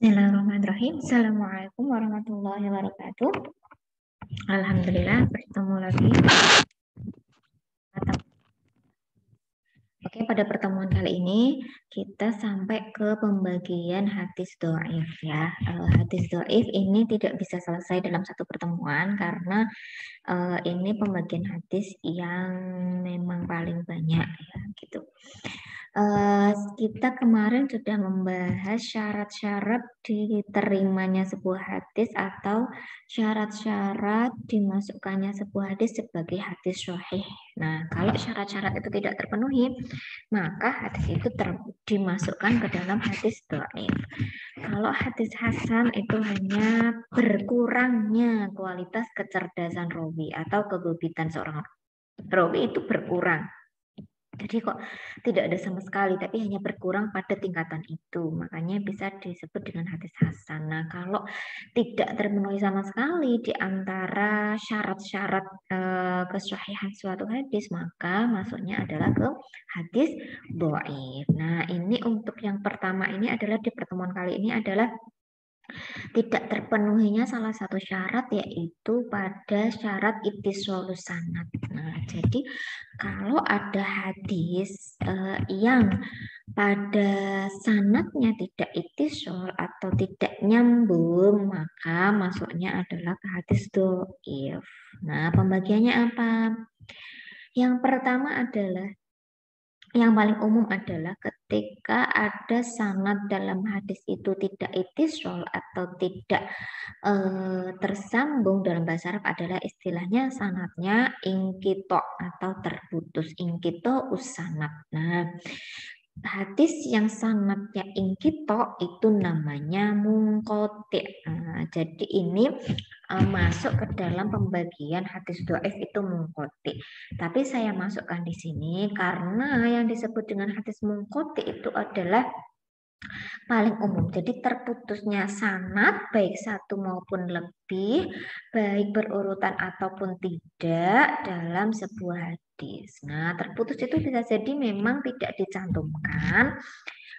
Bismillahirrahmanirrahim. Assalamualaikum warahmatullahi wabarakatuh. Alhamdulillah bertemu lagi. Oke, pada pertemuan kali ini kita sampai ke pembagian hadis dhaif ya. Hadis dhaif ini tidak bisa selesai dalam satu pertemuan karena ini pembagian hadis yang memang paling banyak ya gitu. Kita kemarin sudah membahas syarat-syarat diterimanya sebuah hadis atau syarat-syarat dimasukkannya sebuah hadis sebagai hadis sahih. Nah, kalau syarat-syarat itu tidak terpenuhi, maka hadis itu dimasukkan ke dalam hadis dhaif. Kalau hadis hasan itu hanya berkurangnya kualitas kecerdasan rawi atau kegobitan seorang rawi itu berkurang. Jadi kok tidak ada sama sekali, tapi hanya berkurang pada tingkatan itu. Makanya bisa disebut dengan hadis hasan. Nah, kalau tidak terpenuhi sama sekali di antara syarat-syarat kesahihan suatu hadis, maka masuknya adalah ke hadis dhaif. Nah, ini untuk yang pertama ini adalah di pertemuan kali ini adalah tidak terpenuhinya salah satu syarat yaitu pada syarat ittisalus sanad. Nah, jadi kalau ada hadis yang pada sanadnya tidak ittisal atau tidak nyambung, maka masuknya adalah ke hadis dhaif. Nah, pembagiannya apa? Yang pertama adalah yang paling umum adalah ketika ada sanad dalam hadis itu tidak ittisal atau tidak tersambung, dalam bahasa Arab adalah istilahnya sanadnya ingkito atau terputus, ingkito usanad. Nah, hadis yang sanadnya ingkito itu namanya mungqati. Nah, jadi ini masuk ke dalam pembagian hadis dhaif itu mungqati. Tapi saya masukkan di sini karena yang disebut dengan hadis mungqati itu adalah paling umum. Jadi terputusnya sanad baik satu maupun lebih, baik berurutan ataupun tidak dalam sebuah hadis. Nah, terputus itu bisa jadi memang tidak dicantumkan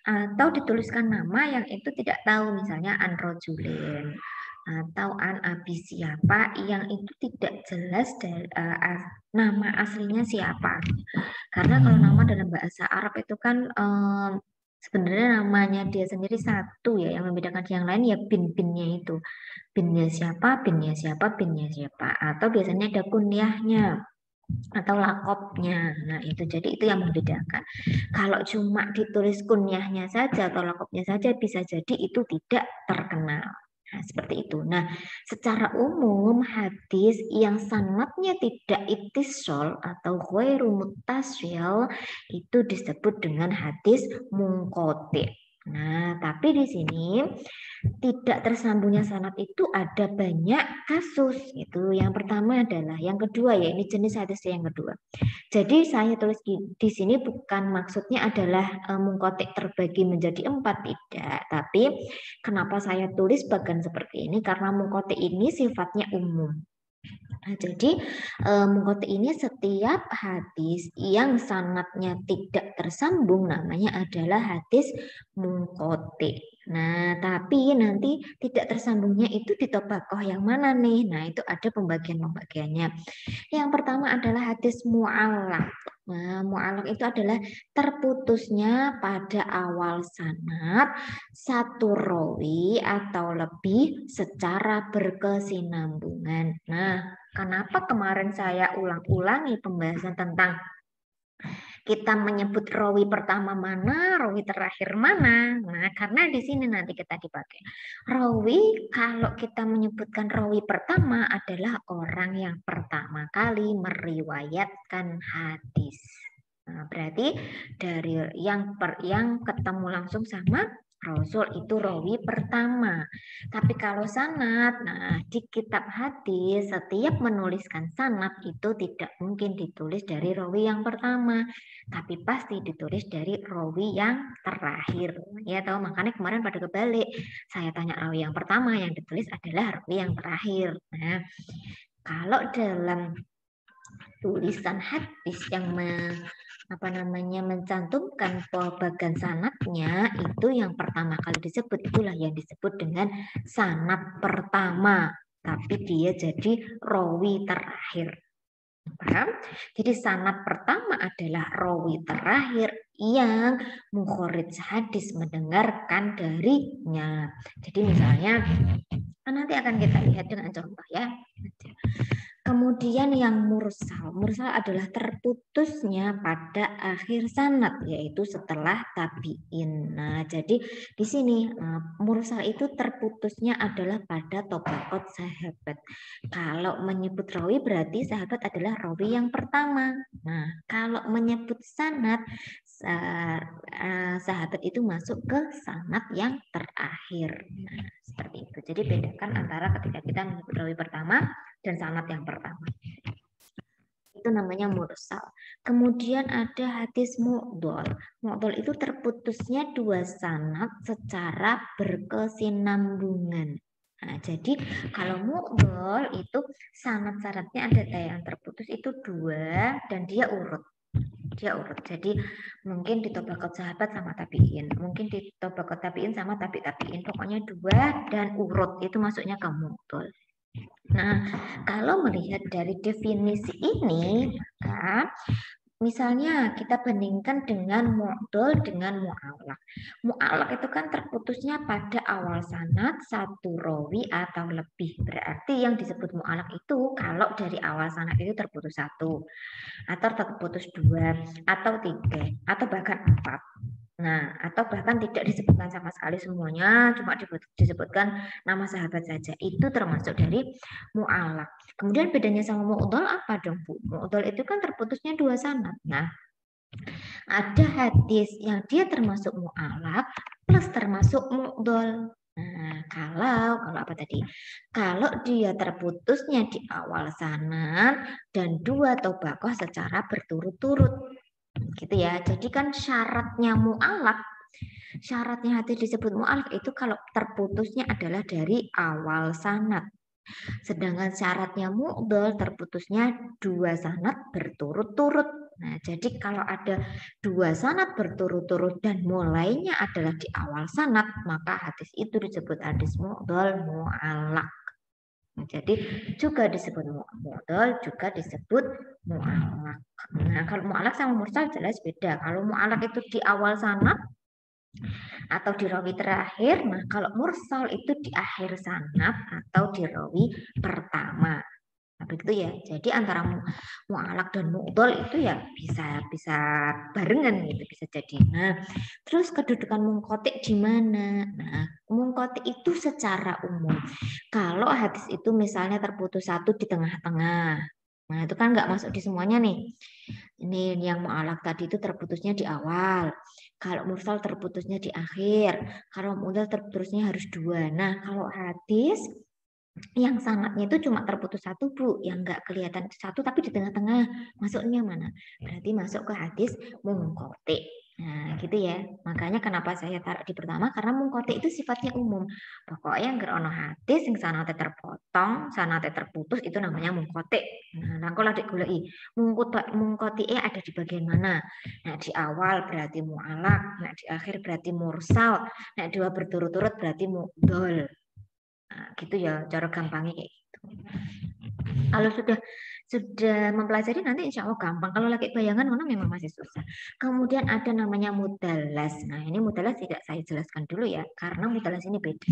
atau dituliskan nama yang itu tidak tahu, misalnya an rojulin atau an abi siapa yang itu tidak jelas dari nama aslinya siapa. Karena kalau nama dalam bahasa Arab itu kan sebenarnya namanya dia sendiri satu ya, yang membedakan yang lain ya bin-binnya itu. Binnya siapa, binnya siapa, binnya siapa. Atau biasanya ada kunyahnya atau lakopnya. Nah, itu jadi itu yang membedakan. Kalau cuma ditulis kunyahnya saja atau lakopnya saja bisa jadi itu tidak terkenal. Nah, seperti itu. Nah, secara umum hadis yang sanadnya tidak ittisal atau ghairu muttasil itu disebut dengan hadis munqati. Nah, tapi di sini tidak tersambungnya sanad itu ada banyak kasus. Itu yang pertama adalah, yang kedua ya, ini jenis hadis yang kedua. Jadi saya tulis di sini bukan maksudnya adalah mungkotik terbagi menjadi 4, tidak. Tapi kenapa saya tulis bagian seperti ini? Karena mungkotik ini sifatnya umum. Nah, jadi mungkotik ini setiap hadis yang sanadnya tidak tersambung namanya adalah hadis mungkotik. Nah, tapi nanti tidak tersambungnya itu di tobakoh yang mana nih? Nah, itu ada pembagian-pembagiannya. Yang pertama adalah hadis mu'allaq. Nah, mu'allaq itu adalah terputusnya pada awal sanad satu rawi atau lebih secara berkesinambungan. Nah, kenapa kemarin saya ulang-ulangi pembahasan tentang kita menyebut rawi pertama mana, rawi terakhir mana. Nah, karena di sini nanti kita dipakai. Rawi, kalau kita menyebutkan rawi pertama adalah orang yang pertama kali meriwayatkan hadis. Nah, berarti dari yang ketemu langsung sama Rasul itu rawi pertama. Tapi kalau sanad, nah di kitab hadis setiap menuliskan sanad itu tidak mungkin ditulis dari rawi yang pertama, tapi pasti ditulis dari rawi yang terakhir. Ya tahu, makanya kemarin pada kebalik. Saya tanya rawi yang pertama, yang ditulis adalah rawi yang terakhir. Nah, kalau dalam tulisan hadis yang mencantumkan bagan sanadnya, itu yang pertama kali disebut itulah yang disebut dengan sanad pertama, tapi dia jadi rawi terakhir. Paham? Jadi sanad pertama adalah rawi terakhir yang mukharij hadis mendengarkan darinya. Jadi misalnya nanti akan kita lihat dengan contoh ya. Kemudian yang mursal. Mursal adalah terputusnya pada akhir sanad, yaitu setelah tabi'in. Nah, jadi di sini mursal itu terputusnya adalah pada tobaqot sahabat. Kalau menyebut rawi berarti sahabat adalah rawi yang pertama. Nah, kalau menyebut sanad, sahabat itu masuk ke sanad yang terakhir. Nah, seperti itu. Jadi bedakan antara ketika kita menyebut rawi pertama dan sanad yang pertama. Itu namanya mursal. Kemudian ada hadis mu'dhal. Mu'dhal itu terputusnya dua sanad secara berkesinambungan. Nah, jadi kalau mu'dhal itu sanad-sanadnya ada yang terputus itu dua dan dia urut. Jadi mungkin di tobaqot sahabat sama tabi'in, mungkin di tobaqot tabi'in sama tabi'in, pokoknya dua dan urut, itu masuknya ke mu'dhal. Nah, kalau melihat dari definisi ini, maka misalnya kita bandingkan dengan mu'dhal dengan mu'allaq. Mu'allaq itu kan terputusnya pada awal sanad satu rawi atau lebih. Berarti yang disebut mu'allaq itu kalau dari awal sanad itu terputus satu, atau terputus dua, atau tiga, atau bahkan empat. Nah, atau bahkan tidak disebutkan sama sekali semuanya, cuma disebutkan nama sahabat saja. Itu termasuk dari mu'allaq. Kemudian bedanya sama mu'dhal apa dong, Bu? Mu'dhal itu kan terputusnya dua sanad. Nah, ada hadis yang dia termasuk mu'allaq plus termasuk mu'dhal. Nah, kalau apa tadi? Kalau dia terputusnya di awal sanad dan dua tobaqoh secara berturut-turut. Gitu ya. Jadi kan syaratnya hadis disebut mu'allaq itu kalau terputusnya adalah dari awal sanad. Sedangkan syaratnya mu'dhal terputusnya dua sanad berturut-turut. Nah, jadi kalau ada dua sanad berturut-turut dan mulainya adalah di awal sanad, maka hadis itu disebut hadis mu'dhal mu'allaq. Nah, jadi juga disebut mu'dhal, juga disebut mu'allaq. Nah, kalau mu'allaq sama mursal jelas beda. Kalau mu'allaq itu di awal sanad atau di rawi terakhir, nah kalau mursal itu di akhir sanad atau di rawi pertama. Nah, begitu ya. Jadi antara mu'allaq dan mu'dhal itu ya bisa barengan gitu, bisa jadi. Nah, terus kedudukan munqati di mana? Nah, munqati itu secara umum. Kalau hadis itu misalnya terputus satu di tengah-tengah. Nah, itu kan nggak masuk di semuanya nih. Ini yang mu'allaq tadi itu terputusnya di awal. Kalau mursal terputusnya di akhir. Kalau mu'dhal terputusnya harus dua. Nah, kalau hadis yang sanadnya itu cuma terputus satu, Bu, yang nggak kelihatan satu tapi di tengah-tengah, masuknya mana? Berarti masuk ke hadis munqati. Nah, gitu ya. Makanya kenapa saya taruh di pertama, karena munqati itu sifatnya umum. Pokoknya nggak ono hadis yang sanadnya terpotong, sanadnya terputus, itu namanya munqati. Nah, kalau digoleki munqati ada di bagian mana? Nah, di awal berarti mu'allaq, nah di akhir berarti mursal, nah dua berturut-turut berarti mu'dhal. Nah, gitu ya cara gampangnya kayak gitu. Kalau sudah mempelajari nanti insya Allah gampang. Kalau lagi bayangan mana memang masih susah. Kemudian ada namanya mudalas. Nah, ini mudalas tidak saya jelaskan dulu ya, karena mudalas ini beda.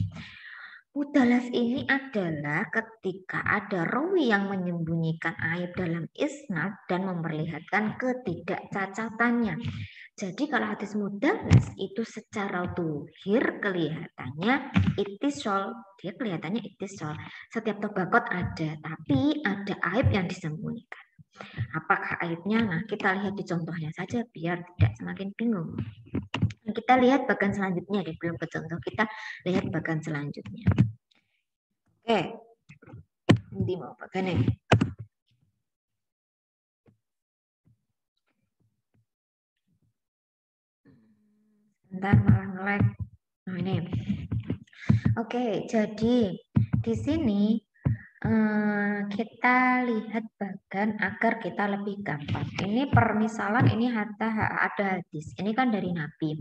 Mudalas ini adalah ketika ada rawi yang menyembunyikan aib dalam isnad dan memperlihatkan ketidakcacatannya. Jadi kalau hadis mudalas itu secara tuhir kelihatannya ittisal, dia kelihatannya ittisal. Setiap tobaqot ada, tapi ada aib yang disembunyikan. Apakah aibnya? Nah, kita lihat di contohnya saja biar tidak semakin bingung. Kita lihat bagian selanjutnya, belum ke contoh, kita lihat bagian selanjutnya. Oke, nanti mau bagian ini. Bentar, malah nge-lag. Nah, ini. Oke, jadi di sini kita lihat bagan agar kita lebih gampang. Ini permisalan, ini ada hadis. Ini kan dari Nabi.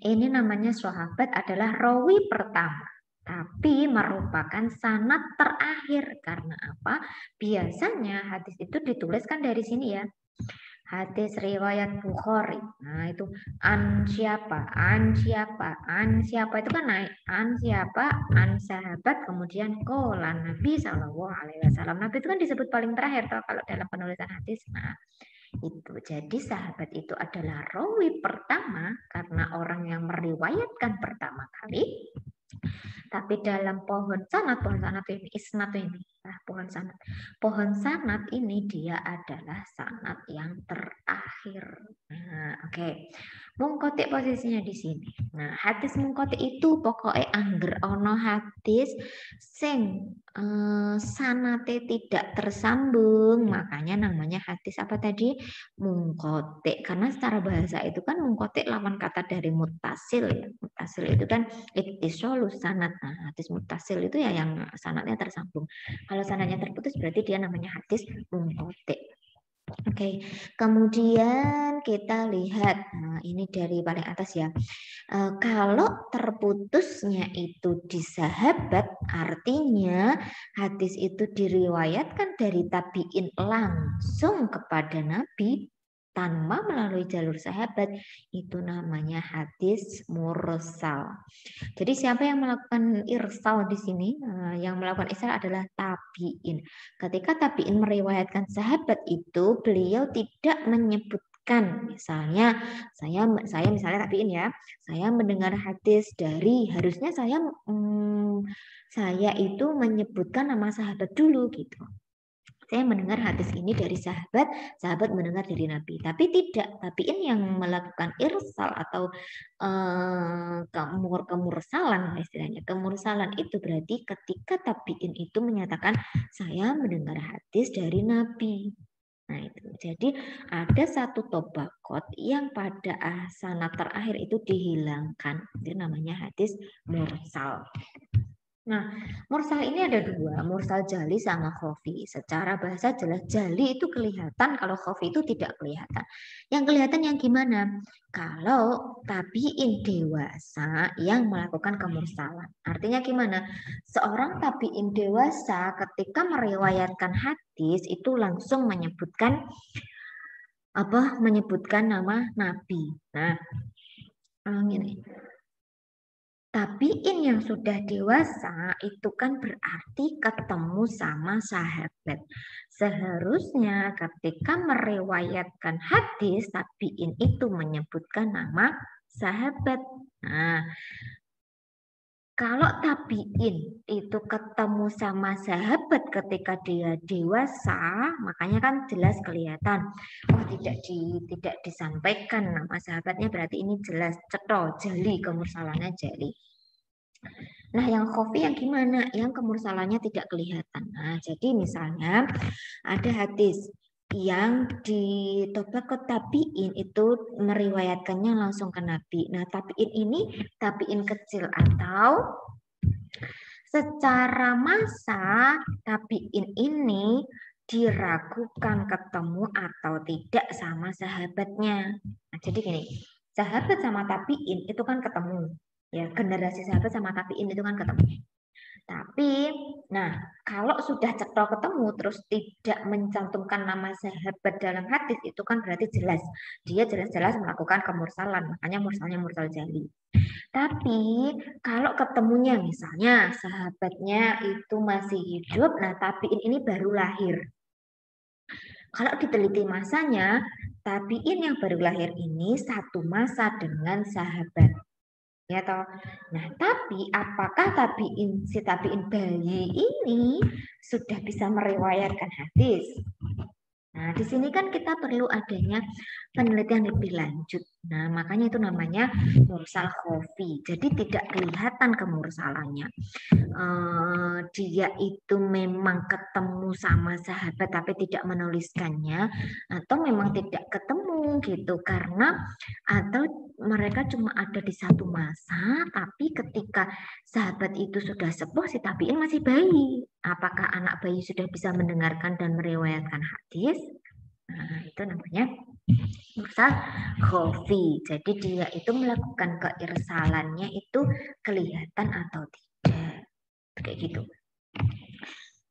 Ini namanya sahabat adalah rawi pertama, tapi merupakan sanad terakhir. Karena apa? Biasanya hadis itu dituliskan dari sini ya. Hadis riwayat Bukhari. Nah, itu an siapa? An siapa? An siapa itu kan naik. An siapa? An sahabat, kemudian qala Nabi sallallahu alaihi wasallam. Nabi itu kan disebut paling terakhir toh kalau dalam penulisan hadis. Nah, itu. Jadi sahabat itu adalah rawi pertama karena orang yang meriwayatkan pertama kali. Tapi dalam pohon sanad ini isnad ini, pohon sanad ini dia adalah sanad yang terakhir. Nah, oke. Mungkotik posisinya di sini. Nah, hadis mungkotik itu pokoknya angger ono hadis sing sanate tidak tersambung, makanya namanya hadis apa tadi? Mungkotik. Karena secara bahasa itu kan mungkotik lawan kata dari mutasil ya. Mutasil itu kan ittisalus sanad. Nah, hadis mutasil itu ya yang sanadnya tersambung. Kalau sanadnya terputus berarti dia namanya hadis munqati'. Oke, kemudian kita lihat, nah ini dari paling atas ya. Kalau terputusnya itu di sahabat, artinya hadis itu diriwayatkan dari tabi'in langsung kepada Nabi tanpa melalui jalur sahabat, itu namanya hadis mursal. Jadi siapa yang melakukan irsal di sini? Yang melakukan irsal adalah tabi'in. Ketika tabi'in meriwayatkan sahabat itu, beliau tidak menyebutkan, misalnya saya misalnya tabi'in ya, saya mendengar hadis dari, harusnya saya itu menyebutkan nama sahabat dulu gitu. Saya mendengar hadis ini dari sahabat, sahabat mendengar dari Nabi. Tapi tidak, tabi'in yang melakukan irsal atau kemursalan istilahnya. Kemursalan itu berarti ketika tabi'in itu menyatakan saya mendengar hadis dari Nabi. Nah itu, jadi ada satu tobakot yang pada sanad terakhir itu dihilangkan. Itu namanya hadis mursal. Nah, mursal ini ada dua, mursal jali sama khafi. Secara bahasa jelas jali itu kelihatan, kalau khafi itu tidak kelihatan. Yang kelihatan yang gimana? Kalau tabi'in dewasa yang melakukan kemursalan. Artinya gimana? Seorang tabi'in dewasa ketika meriwayatkan hadis itu langsung menyebutkan nama Nabi. Nah, ini. Tabi'in yang sudah dewasa itu kan berarti ketemu sama sahabat. Seharusnya ketika meriwayatkan hadis, tabi'in itu menyebutkan nama sahabat. Nah, kalau tabi'in itu ketemu sama sahabat ketika dia dewasa, makanya kan jelas kelihatan. Oh, tidak disampaikan nama sahabatnya, berarti ini jelas cetha, jali, kemursalannya jali. Nah, yang khafi yang gimana? Yang kemursalannya tidak kelihatan. Nah, jadi misalnya ada hadis yang di tobaqut tabi'in itu meriwayatkannya langsung ke Nabi. Nah, tabi'in ini tabi'in kecil atau secara masa tabi'in ini diragukan ketemu atau tidak sama sahabatnya. Nah, jadi gini, sahabat sama tabi'in itu kan ketemu. Ya, generasi sahabat sama tabi'in itu kan ketemu. Tapi, nah kalau sudah cetha ketemu terus tidak mencantumkan nama sahabat dalam hadis itu kan berarti jelas dia jelas-jelas melakukan kemursalan, makanya mursalnya mursal jali. Tapi kalau ketemunya misalnya sahabatnya itu masih hidup, nah tabiin ini baru lahir. Kalau diteliti masanya, tabiin yang baru lahir ini satu masa dengan sahabat. Ya toh. Nah, tapi apakah si tabiin bayi ini sudah bisa meriwayatkan hadis? Nah, di sini kan kita perlu adanya penelitian lebih lanjut. Nah, makanya itu namanya mursal khafi. Jadi tidak kelihatan kemursalannya. Dia itu memang ketemu sama sahabat tapi tidak menuliskannya, atau memang tidak ketemu bingung gitu karena atau mereka cuma ada di satu masa, tapi ketika sahabat itu sudah sepuh, si tabiin masih bayi. Apakah anak bayi sudah bisa mendengarkan dan meriwayatkan hadis? Nah, itu namanya mursal khofi. Jadi dia itu melakukan keirsalannya itu kelihatan atau tidak. Kayak gitu.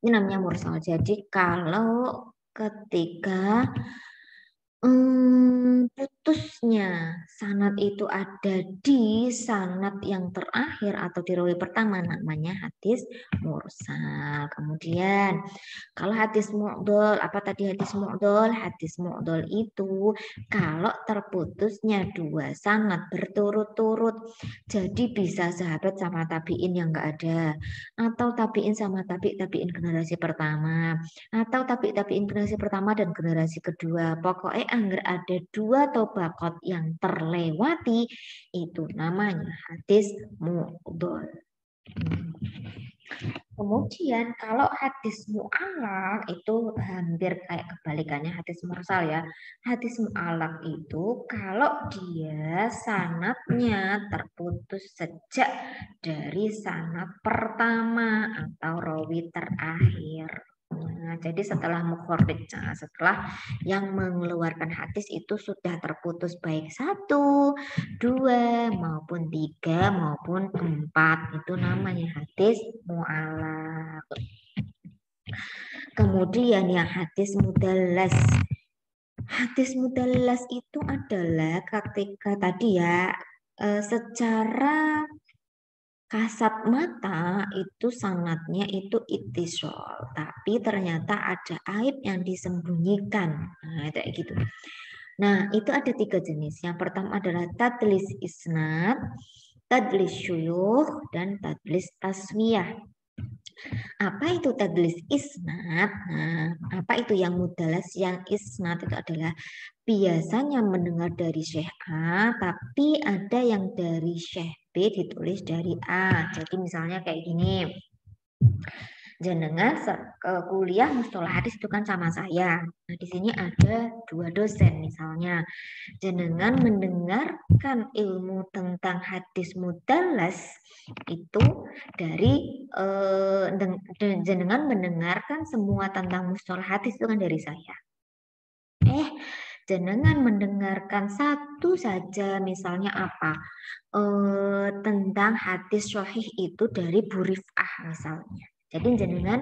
Ini namanya mursal. Jadi kalau ketika putusnya sanad itu ada di sanad yang terakhir atau di rawi pertama, namanya hadis mursal. Kemudian kalau hadis mu'dol, apa tadi hadis mu'dol? Hadis mu'dol itu kalau terputusnya dua sanad berturut-turut, jadi bisa sahabat sama tabiin yang enggak ada, atau tabiin sama tabiin generasi pertama, atau tabiin generasi pertama dan generasi kedua. Pokoknya anggar ada dua tobakot yang terlewati, itu namanya hadis mu'dol. Kemudian kalau hadis mu'alaq itu hampir kayak kebalikannya hadis mursal ya. Hadis mu'alaq itu kalau dia sanadnya terputus sejak dari sanad pertama atau rawi terakhir. Nah, jadi setelah mukharrij, setelah yang mengeluarkan hadis itu sudah terputus baik 1, 2, maupun 3, maupun 4, itu namanya hadis mu'alaq. Kemudian yang hadis mudallas. Hadis mudallas itu adalah ketika tadi ya secara kasat mata itu sanadnya itu ittisal, tapi ternyata ada aib yang disembunyikan. Nah, kayak gitu. Nah, itu ada 3 jenis. Yang pertama adalah tadlis isnad, tadlis syuyukh, dan tadlis taswiyah. Apa itu tadlis isnad? Nah, apa itu yang mudallas? Yang isnad itu adalah biasanya mendengar dari Syekh A, tapi ada yang dari Syekh B ditulis dari A. Jadi misalnya kayak gini. Jenengan kuliah mustolah hadis itu kan sama saya. Nah, di sini ada 2 dosen misalnya. Jenengan mendengarkan ilmu tentang hadis mudallas itu dari jenengan mendengarkan semua tentang mustolah hadis itu kan dari saya. Jenengan mendengarkan satu saja, misalnya apa? Tentang hadis sahih itu dari Bu Rif'ah misalnya. Jadi jenengan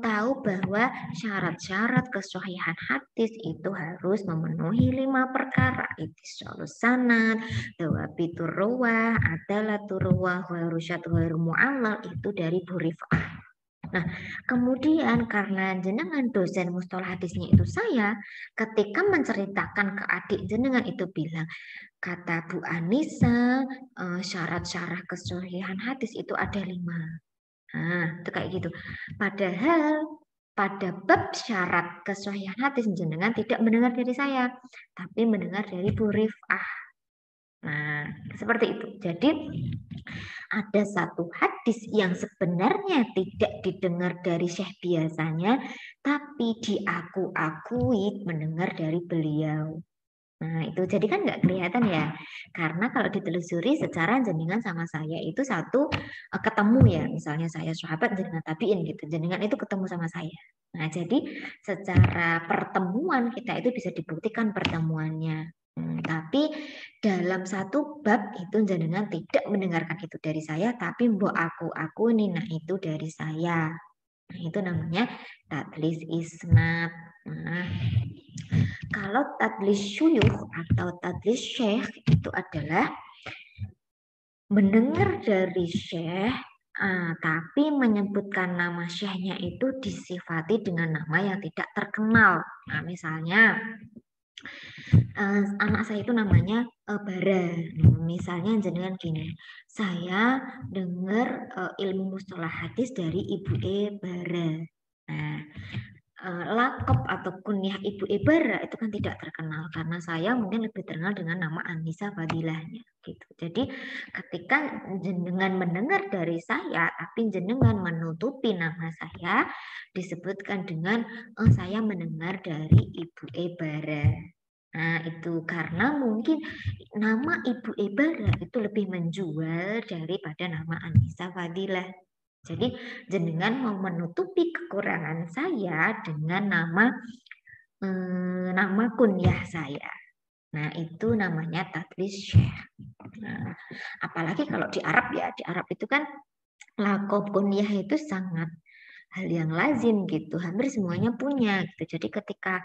tahu bahwa syarat-syarat kesahihan hadis itu harus memenuhi 5 perkara. Ittisalus sanad, dawabitur ruwah, adalatur ruwah, ghairu syadz, ghairu mu'allal, itu dari Bu Rif'ah. Nah, kemudian karena jenengan dosen mustolah hadisnya itu saya, ketika menceritakan ke adik jenengan itu bilang, kata Bu Anissa, syarat-syarat kesahihan hadis itu ada 5. Nah, itu kayak gitu. Padahal pada bab syarat kesahihan hadis jenengan tidak mendengar dari saya, tapi mendengar dari Bu Rif'ah. Nah, seperti itu. Jadi ada satu hadis yang sebenarnya tidak didengar dari Syekh biasanya, tapi diaku-akui mendengar dari beliau. Nah, itu jadi kan nggak kelihatan ya. Karena kalau ditelusuri secara jenengan sama saya itu satu ketemu ya. Misalnya saya sahabat jenengan tabiin gitu. Jenengan itu ketemu sama saya. Nah, jadi secara pertemuan kita itu bisa dibuktikan pertemuannya. Tapi dalam satu bab itu jenengan tidak mendengarkan itu dari saya, tapi mbok aku nah itu dari saya. Nah, itu namanya tadlis isnad. Nah, kalau tadlis syuyukh atau tadlis syekh itu adalah mendengar dari syekh, tapi menyebutkan nama syekhnya itu disifati dengan nama yang tidak terkenal. Nah, misalnya anak saya itu namanya Bara. Misalnya jenengan gini, saya dengar ilmu mustalah hadis dari Ibu Bara. Nah, lakop atau kunyah Ibu Bara itu kan tidak terkenal karena saya mungkin lebih terkenal dengan nama Anissa Fadilahnya gitu. Jadi ketika jenengan mendengar dari saya tapi jenengan menutupi nama saya, disebutkan dengan saya mendengar dari Ibu Bara. Nah, itu karena mungkin nama Ibu Ibarah itu lebih menjual daripada nama Anissa Fadilah. Jadi jenengan mau menutupi kekurangan saya dengan nama kunyah saya. Nah, itu namanya tadlis syekh. Nah, apalagi kalau di Arab ya, di Arab itu kan lakob kunyah itu sangat hal yang lazim gitu, hampir semuanya punya gitu. Jadi ketika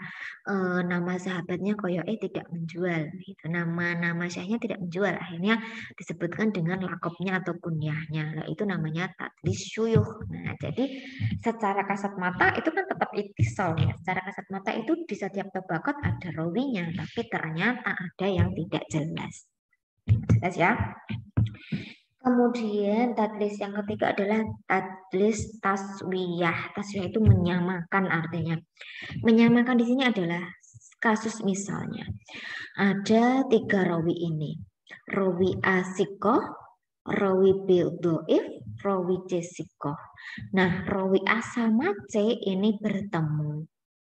nama sahabatnya tidak menjual gitu, nama syekhnya tidak menjual, akhirnya disebutkan dengan lakopnya atau kunyahnya. Nah, itu namanya tadlis syuyukh. Nah, jadi secara kasat mata itu kan tetap ittisal ya. Secara kasat mata itu di setiap tabaqat ada rawinya, tapi ternyata ada yang tidak jelas. Jelas ya? Kemudian tadlis yang ketiga adalah tadlis taswiyah. Taswiyah itu menyamakan artinya. Menyamakan di sini adalah kasus misalnya. Ada 3 rawi ini. Rawi asikoh, rawi bildoif, rawi jesikoh. Nah, rawi A sama C ini bertemu.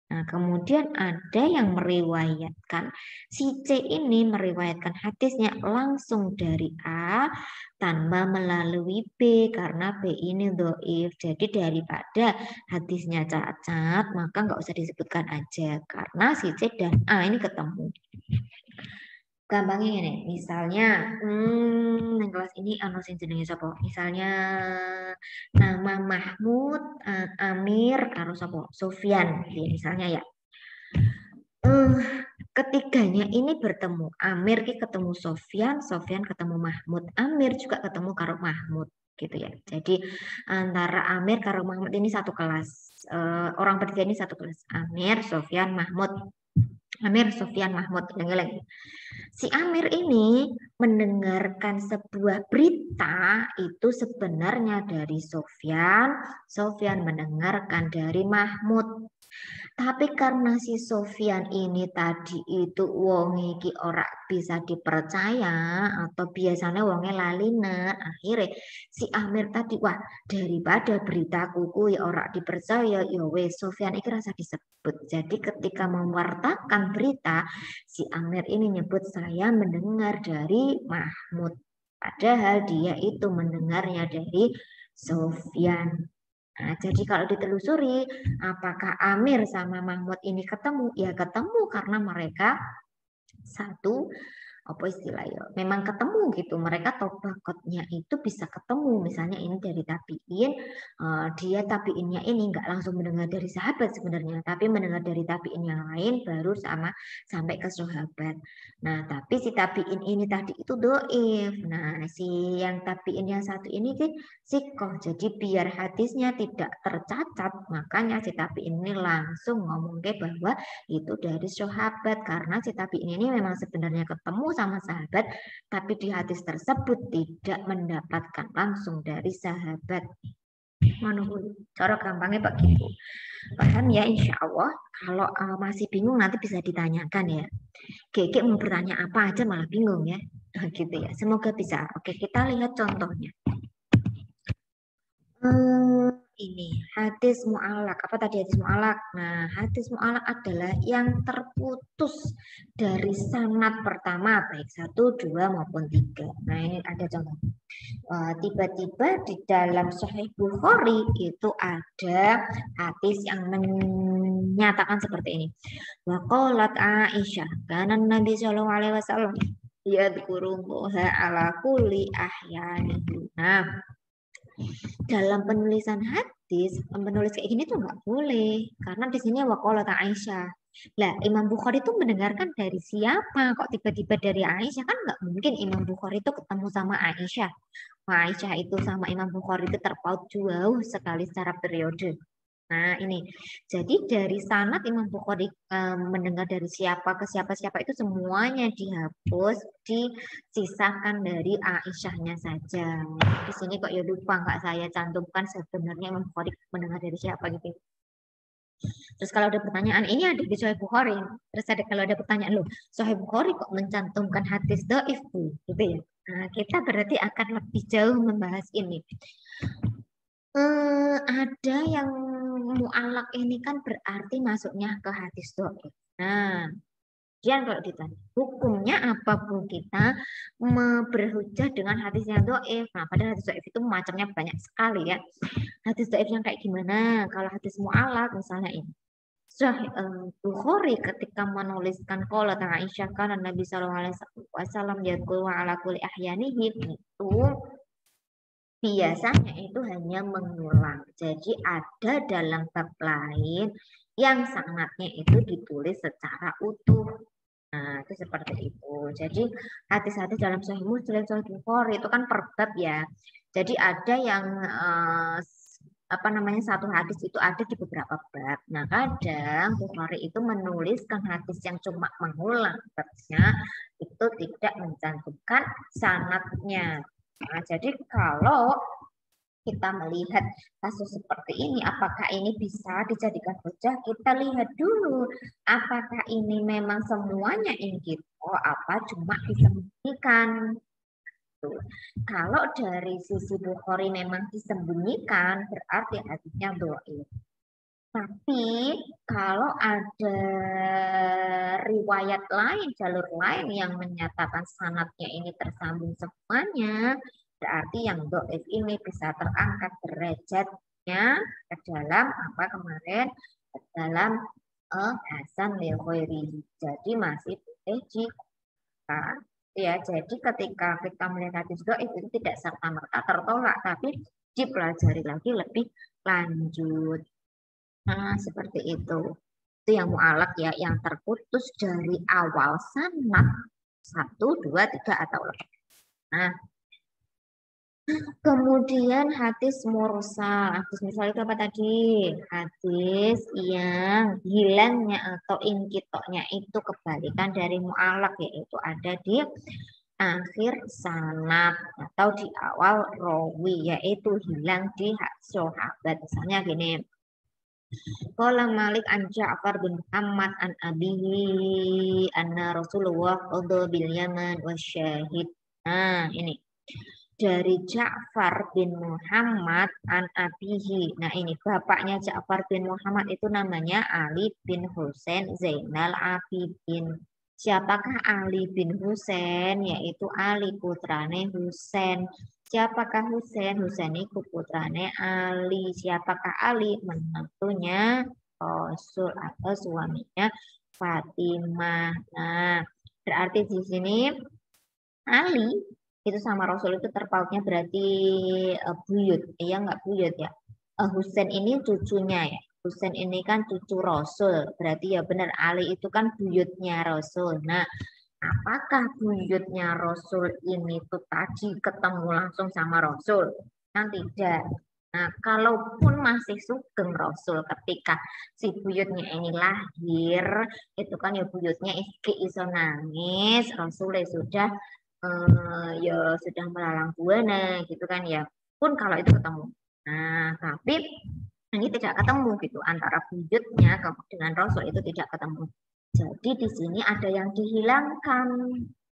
Nah, kemudian ada yang meriwayatkan, si C ini meriwayatkan hadisnya langsung dari A tanpa melalui B karena B ini doif. Jadi daripada hadisnya cacat, maka nggak usah disebutkan aja karena si C dan A ini ketemu. Gampangnya ini, misalnya, yang kelas ini ono sing jenenge sapa? Misalnya nama Mahmud, Amir, karo sapa? Sofyan, ya, misalnya ya. Ketiganya ini bertemu. Amir ketemu Sofyan, Sofyan ketemu Mahmud, Amir juga ketemu karo Mahmud, gitu ya. Jadi antara Amir karo Mahmud ini satu kelas. Orang bertiga ini satu kelas. Amir, Sofyan, Mahmud. Amir, Sofyan, Mahmud. Lagi-lagi. Si Amir ini mendengarkan sebuah berita itu sebenarnya dari Sofyan, Sofyan mendengarkan dari Mahmud. Tapi karena si Sofyan ini tadi itu wong iki ora bisa dipercaya atau biasanya wongnya lalinan, akhirnya si Amir tadi wah daripada beritaku kuwi ora dipercaya ya wes Sofyan iki rasa disebut. Jadi ketika mewartakan berita si Amir ini nyebut saya mendengar dari Mahmud. Padahal dia itu mendengarnya dari Sofyan. Nah, jadi kalau ditelusuri, apakah Amir sama Mahmud ini ketemu? Ya ketemu karena mereka satu apa istilahnya memang ketemu gitu mereka tobakotnya itu bisa ketemu misalnya ini dari tabiin dia tabiinnya ini nggak langsung mendengar dari sahabat sebenarnya tapi mendengar dari tabiin yang lain baru sampai ke sahabat. Nah tapi si tabiin ini tadi itu doif. Nah si yang tabiin yang satu ini kan sikoh jadi biar hadisnya tidak tercacat makanya si tabiin ini langsung ngomongnya bahwa itu dari sahabat karena si tabiin ini memang sebenarnya ketemu sama sahabat tapi di hadis tersebut tidak mendapatkan langsung dari sahabat. Cara gampangnya Pak gitu. Paham ya insya Allah. Kalau masih bingung nanti bisa ditanyakan ya. Keke mau bertanya apa aja malah bingung ya. Gitu ya. Semoga bisa. Oke kita lihat contohnya. Ini hadis mu'alak. Apa tadi hadis mu'alak? Nah, hadis mu'alak adalah yang terputus dari sanad pertama, baik 1, 2, maupun 3. Nah, ini ada contoh. Tiba-tiba di dalam Sahih Bukhari itu ada hadis yang menyatakan seperti ini. Wa qalat Aisyah, kana Nabi sallallahu alaihi wasallam yadhkuruha ala kulli ahyanihi. Nah, dalam penulisan hadis, penulis kayak gini tuh nggak boleh karena di sini waqalat Aisyah. Lah, Imam Bukhari itu mendengarkan dari siapa? Kok tiba-tiba dari Aisyah? Kan nggak mungkin Imam Bukhari itu ketemu sama Aisyah. Aisyah itu sama Imam Bukhari itu terpaut jauh sekali secara periode. Nah, ini. Jadi dari sanad Imam Bukhari mendengar dari siapa ke siapa-siapa itu semuanya dihapus, disisakan dari Aisyahnya saja. Di sini kok ya lupa nggak saya cantumkan sebenarnya Imam Bukhari mendengar dari siapa gitu. Terus kalau ada pertanyaan, ini ada di Sahih Bukhari. Terus kalau ada pertanyaan, loh, Sahih Bukhari kok mencantumkan hadis dhaif, Bu? Gitu ya. Nah, kita berarti akan lebih jauh membahas ini. Ada yang mu'alak ini kan berarti masuknya ke hadis dhaif. Nah, Kemudian kalau ditanya hukumnya apa Bu kita berhujjah dengan hadis yang dhaif. Nah, padahal hadis dhaif itu macamnya banyak sekali ya. Hadis dhaif yang kayak gimana? Kalau hadis mu'allaq misalnya ini. Bukhari ketika menuliskan qala Aisyah kan Nabi sallallahu alaihi wasallam yaqulu ala kulli ahyanihi itu biasanya itu hanya mengulang. Jadi ada dalam bab lain yang sanadnya itu ditulis secara utuh. Nah, itu seperti itu. Jadi hadis-hadis dalam Sahih Muslim, Sahih Bukhari itu kan per bab ya. Jadi ada yang apa namanya satu hadis itu ada di beberapa bab. Nah, kadang Bukhari itu menuliskan hadis yang cuma mengulang babnya itu tidak mencantumkan sanadnya. Nah, jadi kalau kita melihat kasus seperti ini, apakah ini bisa dijadikan hujah? Kita lihat dulu, apakah ini memang semuanya ingkito, apa cuma disembunyikan. Kalau dari sisi Bukhari memang disembunyikan, berarti hadisnya dhaif. Tapi kalau ada riwayat lain, jalur lain yang menyatakan sanadnya ini tersambung semuanya, berarti yang dhaif ini bisa terangkat derajatnya ke dalam apa kemarin ke dalam hasan li ghairihi. Jadi masih boleh jika ya, jadi ketika kita melihat hadis dhaif itu tidak serta-merta tertolak, tapi dipelajari lagi lebih lanjut. Nah, seperti itu. Itu yang mu'allaq ya, yang terputus dari awal sanad 1, 2, 3 atau lebih. Nah, kemudian hadis mursal. Hadis mursal itu apa tadi? Hadis yang hilangnya atau ingkitoknya itu kebalikan dari mu'allaq, yaitu ada di akhir sanad atau di awal rawi, yaitu hilang di hak sahabat. Misalnya gini. Qala Malik an Ja'far bin Muhammad an abihi anna Rasulullah qadha bil Yaman wasyahid. Nah, ini dari Ja'far bin Muhammad an abihi. Nah, ini bapaknya Ja'far bin Muhammad itu namanya Ali bin Husain Zainal Abidin. Siapakah Ali bin Husain? Yaitu Ali putrane Husain. Siapakah Husain? Husain itu putrane Ali. Siapakah Ali? Menantunya Rasul atau suaminya Fatimah. Nah, berarti di sini Ali itu sama Rasul itu terpautnya berarti buyut. Ya nggak buyut ya. Husain ini cucunya ya. Husain ini kan cucu Rasul. Berarti ya benar Ali itu kan buyutnya Rasul. Nah, apakah buyutnya Rasul ini tuh tadi ketemu langsung sama Rasul? Kan tidak. Nah, kalaupun masih sugeng Rasul ketika si buyutnya ini lahir, itu kan ya buyutnya iso nangis, Rasul sudah ya sudah melalang buana gitu kan ya. Pun kalau itu ketemu. Nah, tapi ini tidak ketemu gitu antara buyutnya dengan Rasul itu tidak ketemu. Jadi di sini ada yang dihilangkan.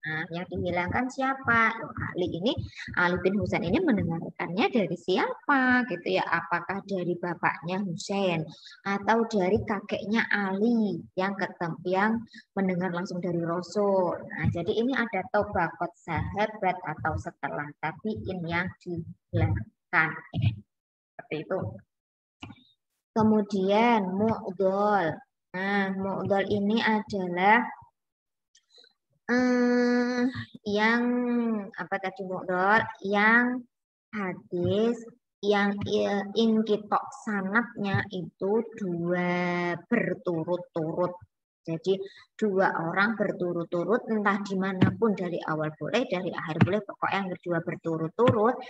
Nah, yang dihilangkan siapa? Ali bin Husain ini mendengarkannya dari siapa gitu ya? Apakah dari bapaknya Husain atau dari kakeknya Ali yang mendengar langsung dari Rasul. Nah, jadi ini ada tobakot sahabat atau setelah, tapi ini yang dihilangkan. Seperti itu. Kemudian mu'dol. Nah, mu'dol ini adalah yang apa tadi mu'dol? Yang hadis yang inkitok sanatnya itu dua berturut-turut. Jadi dua orang berturut-turut entah dimanapun dari awal boleh, dari akhir boleh, pokoknya yang kedua berturut-turut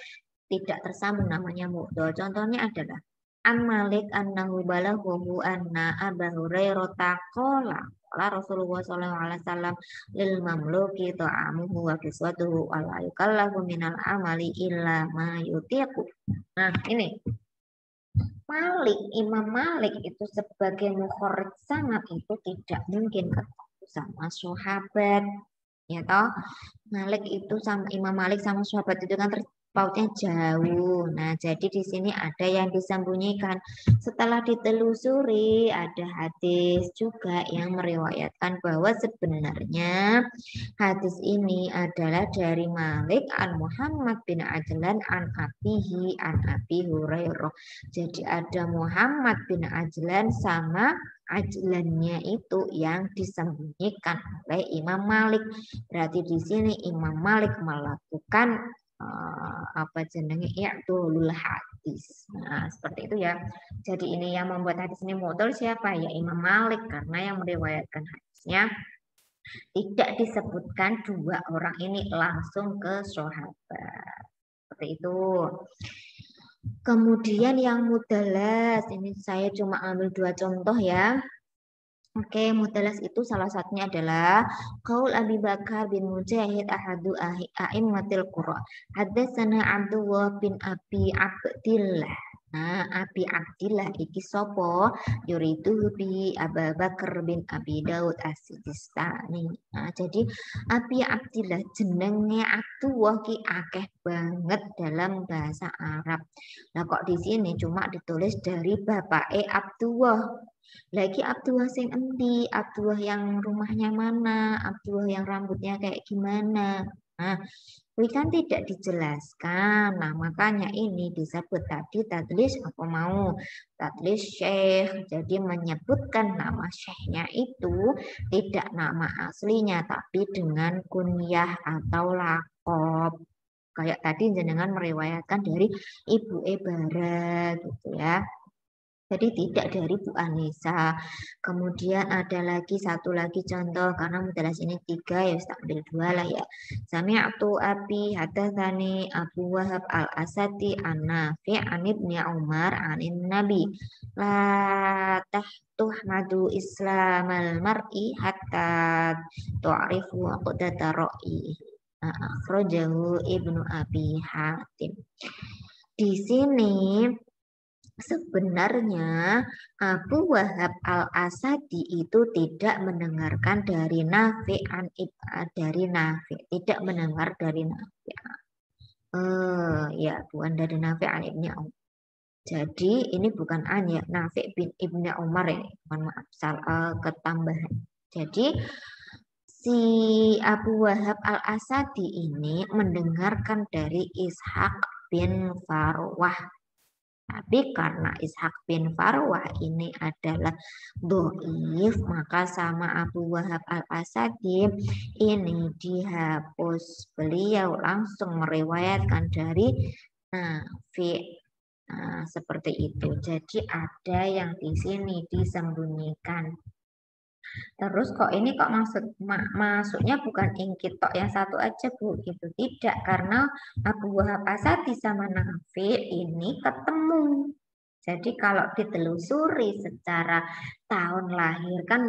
tidak tersambung namanya mu'dol. Contohnya adalah An Malik annahu balaghahu anna Abu Hurairah qala qala Rasulullah sallallahu alaihi wasallam lil mamluki ta'amuhu wa kiswatuhu wa la yukallafu minal amali illa ma yutiqu. Nah, ini Imam Malik itu sebagai mukharrij sanad itu tidak mungkin ketemu sama sahabat. Ya toh, Imam Malik sama sahabat itu kan pautnya jauh. Nah, jadi di sini ada yang disembunyikan. Setelah ditelusuri, ada hadis juga yang meriwayatkan bahwa sebenarnya hadis ini adalah dari Malik an Muhammad bin Ajlan an Abihi an Abi Hurairah. Jadi ada Muhammad bin Ajlan sama Ajlannya itu yang disembunyikan oleh Imam Malik. Berarti di sini Imam Malik melakukan apa jenenge i'dolul hadis. Nah, seperti itu ya. Jadi ini yang membuat hadis ini mu'dhal siapa? Ya Imam Malik, karena yang meriwayatkan hadisnya tidak disebutkan dua orang ini langsung ke sahabat. Seperti itu. Kemudian yang mudalas, ini saya cuma ambil dua contoh ya. Oke, mudalas itu salah satunya adalah qaul Abi Bakar bin Mujahid ahadu a'immatil qura. Hadatsana Abdullah bin Abi Abdillah. Nah, Abi Abdillah iki sapa? Yuridu bi Abu Bakar bin Abi Daud As-Sijistani. Nah, jadi Abi Abdillah jenenge Abdullah ki akeh banget dalam bahasa Arab. Nah, kok di sini cuma ditulis dari bapake Abdullah. Lagi Abdullah sing endi, Abdullah yang rumahnya mana, Abdullah yang rambutnya kayak gimana. Nah, ini kan tidak dijelaskan. Nah, makanya ini disebut tadi tadlis apa mau? Tadlis syekh. Jadi menyebutkan nama syekhnya itu tidak nama aslinya, tapi dengan kunyah atau lakob. Kayak tadi jenengan meriwayatkan dari Ibu Ebara gitu ya. Jadi tidak dari Bu Anissa. Kemudian ada lagi satu lagi contoh, karena mudalas ini 3 ya, tak ambil 2 lah ya. Sami'tu Abi hadatsani Abu Wahab al-Asadi an-Nafi' an Ibnu Umar anin Nabi. La tuhmadu islamal mar'i hatta tu'rifu aqdata ra'i. Akhrajahu Ibnu Abi Hatim. Di sini sebenarnya Abu Wahab al-Asadi itu tidak mendengarkan dari Nafi' tidak mendengar dari Nafi'. Ya, bukan dari Nafi' an Ibnu Umar. Jadi ini bukan an ya, Nafi' bin Ibnu Umar ini. Mohon maaf, ketambahan. Jadi si Abu Wahab al-Asadi ini mendengarkan dari Ishaq bin Farwah. Tapi karena Ishaq bin Farwah ini adalah dhaif, maka sama Abu Wahab al-Asadi ini dihapus. Beliau langsung meriwayatkan dari Nafi'. Nah, seperti itu. Jadi ada yang di sini disembunyikan. Terus kok ini kok masuknya bukan ingkitok yang satu aja Bu, gitu. Tidak, karena Abu Wahab Asadi sama Nafi' ini ketemu. Jadi kalau ditelusuri secara tahun lahir kan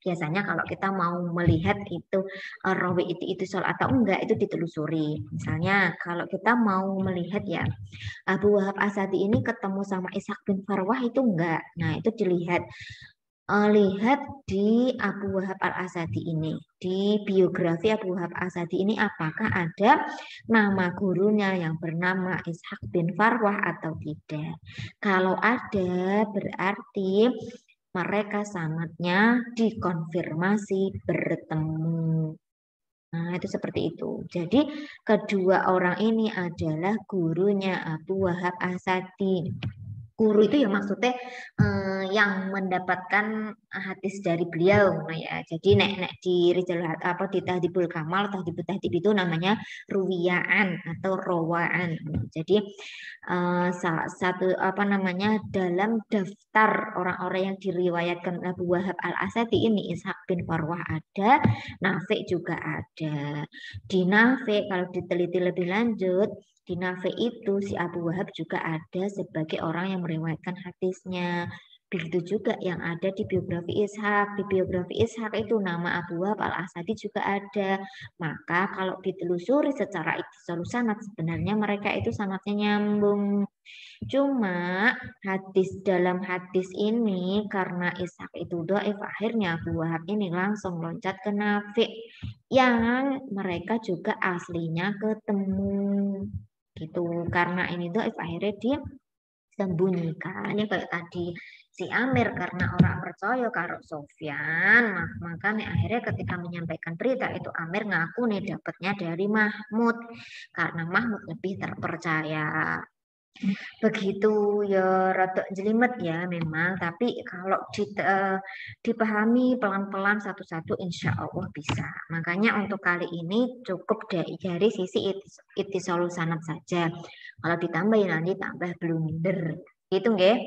biasanya kalau kita mau melihat itu rawi itu soal atau enggak itu ditelusuri. Misalnya kalau kita mau melihat ya Abu Wahab Asadi ini ketemu sama Ishaq bin Farwah itu enggak. Nah, itu dilihat lihat di Abu Wahab al-Asadi ini. Di biografi Abu Wahab al-Asadi ini apakah ada nama gurunya yang bernama Ishaq bin Farwah atau tidak. Kalau ada berarti mereka sanadnya dikonfirmasi bertemu. Nah, itu seperti itu. Jadi kedua orang ini adalah gurunya Abu Wahab al-Asadi. Guru itu ya maksudnya yang mendapatkan hadis dari beliau, nah ya. Jadi nek di Rijal apa di Tahdibul Kamal, Tahdibul Tahdib itu namanya ruwiyaan atau rawaan. Jadi satu apa namanya dalam daftar orang-orang yang diriwayatkan Abu Wahab al-Asadi ini Ishaq bin Farwah ada, Nafi' juga ada. Di Nafi' kalau diteliti lebih lanjut di Nafi' itu si Abu Wahab juga ada sebagai orang yang meriwayatkan hadisnya. Begitu juga yang ada di biografi Ishaq. Di biografi Ishaq itu nama Abu Wahab al-Asadi juga ada. Maka kalau ditelusuri secara ittisalus sanad sebenarnya mereka itu sanadnya nyambung. Cuma dalam hadis ini karena Ishaq itu dhaif, akhirnya Abu Wahab ini langsung loncat ke Nafi' yang mereka juga aslinya ketemu. Gitu. Karena ini tuh akhirnya dia sembunyikan ya kayak tadi si Amir karena orang percaya karo Sofyan, maka nih akhirnya ketika menyampaikan berita itu Amir ngaku nih dapatnya dari Mahmud karena Mahmud lebih terpercaya. Begitu ya rada jelimet ya memang, tapi kalau dipahami pelan-pelan satu-satu insya Allah bisa. Makanya untuk kali ini cukup dari sisi itisol sanad saja. Kalau ditambahin nanti tambah blunder. Gitu nggih.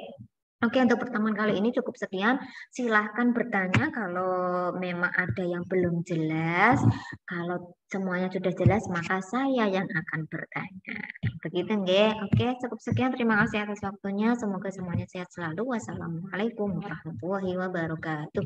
Oke, untuk pertemuan kali ini cukup sekian. Silahkan bertanya kalau memang ada yang belum jelas. Kalau semuanya sudah jelas, maka saya yang akan bertanya. Begitu, nggih. Oke, cukup sekian. Terima kasih atas waktunya. Semoga semuanya sehat selalu. Wassalamualaikum warahmatullahi wabarakatuh.